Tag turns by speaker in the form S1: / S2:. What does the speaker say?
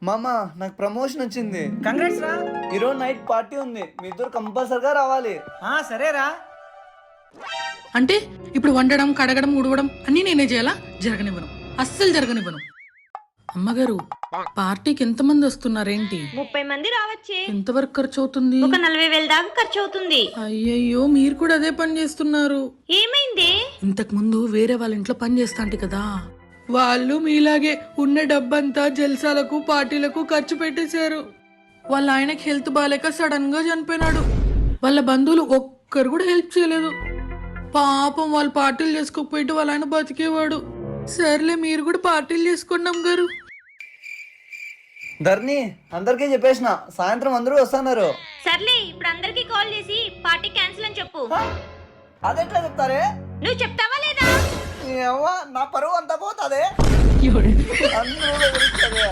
S1: మామ నాకు ప్రమోషన్ వచ్చింది.
S2: కంగ్రాట్స్ రా.
S1: ఈరోజు నైట్ పార్టీ ఉంది, మీ ఇద్దరు కంపల్సరిగా రావాలి.
S2: సరేరా.
S3: అంటే ఇప్పుడు వండడం కడగడం ఉడవడం అన్నీ నేనే చేయాలా? జరగనివ్వను, అస్సలు జరగనివ్వను. అమ్మగారు, పార్టీకి ఎంతమంది వస్తున్నారేంటి?
S4: 30 మంది రావచ్చే.
S3: ఎంతవరకు ఖర్చు అవుతుంది?
S4: ఒక 40,000 దాకా ఖర్చు అవుతుంది.
S3: అయ్యయ్యో, మీరు కూడా అదే పని చేస్తున్నారు.
S4: ఏమైంది?
S3: ఇంతకు ముందు వేరే వాళ్ళ ఇంట్లో పని చేస్తాంటి కదా, వాళ్ళు మీలాగే ఉన్న డబ్బంతా జల్సాలకు పార్టీలకు ఖర్చు పెట్టేశారు. వాళ్ళ ఆయనకి హెల్త్ బాగాలేక సడన్ గా చనిపోయినాడు. వాళ్ళ బంధువులు ఒక్కరు కూడా హెల్ప్ చేయలేదు. పాపం వాళ్ళు పార్టీలు చేసుకోకపోయింటే వాళ్ళ ఆయన బతికేవాడు. సర్లే, మీరు కూడా పార్టీలు చేసుకోండి అమ్మగారు.
S1: ధర్ని, అందరికీ చెప్పేసిన సాయంత్రం అందరూ వస్తున్నారు.
S4: సర్లే, ఇప్పుడు అందరికి కాల్ చేసి పార్టీ క్యాన్సిల్ అని చెప్పు.
S1: అదెట్లా చెప్తారే?
S4: నువ్వు చెప్తావా లేదా?
S1: నా పరువు అంతా పోతాదే. అందరూ